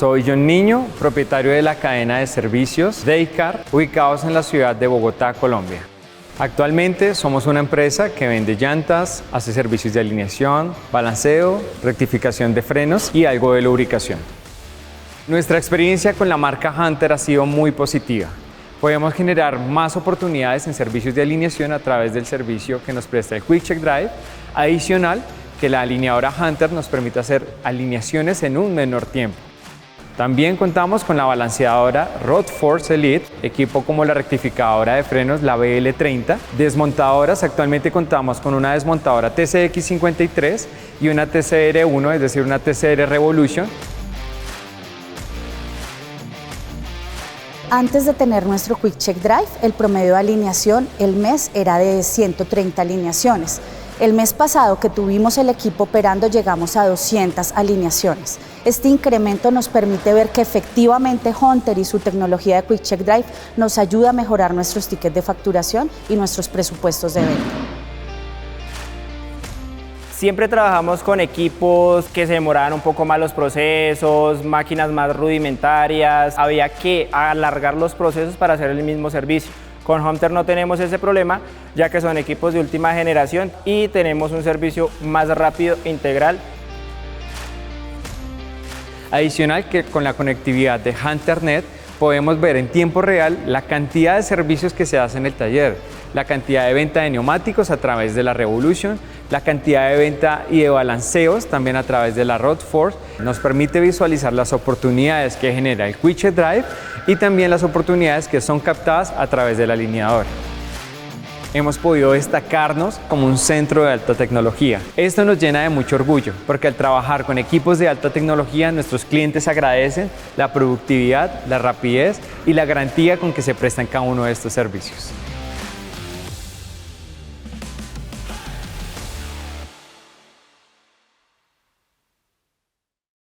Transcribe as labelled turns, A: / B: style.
A: Soy John Niño, propietario de la cadena de servicios Daycar, ubicados en la ciudad de Bogotá, Colombia. Actualmente somos una empresa que vende llantas, hace servicios de alineación, balanceo, rectificación de frenos y algo de lubricación. Nuestra experiencia con la marca Hunter ha sido muy positiva. Podemos generar más oportunidades en servicios de alineación a través del servicio que nos presta el Quick Check Drive, adicional que la alineadora Hunter nos permite hacer alineaciones en un menor tiempo. También contamos con la balanceadora Road Force Elite, equipo como la rectificadora de frenos, la BL30. Desmontadoras, actualmente contamos con una desmontadora TCX53 y una TCR1, es decir, una TCR Revolution.
B: Antes de tener nuestro Quick Check Drive, el promedio de alineación el mes era de 130 alineaciones. El mes pasado que tuvimos el equipo operando llegamos a 200 alineaciones. Este incremento nos permite ver que efectivamente Hunter y su tecnología de Quick Check Drive nos ayuda a mejorar nuestros tickets de facturación y nuestros presupuestos de venta.
C: Siempre trabajamos con equipos que se demoraban un poco más los procesos, máquinas más rudimentarias. Había que alargar los procesos para hacer el mismo servicio. Con Hunter no tenemos ese problema, ya que son equipos de última generación y tenemos un servicio más rápido e integral.
A: Adicional que con la conectividad de HunterNet podemos ver en tiempo real la cantidad de servicios que se hacen en el taller, la cantidad de venta de neumáticos a través de la Revolution, la cantidad de venta y de balanceos también a través de la Road Force. Nos permite visualizar las oportunidades que genera el Quick Check Drive y también las oportunidades que son captadas a través del alineador. Hemos podido destacarnos como un centro de alta tecnología. Esto nos llena de mucho orgullo, porque al trabajar con equipos de alta tecnología, nuestros clientes agradecen la productividad, la rapidez y la garantía con que se prestan cada uno de estos servicios.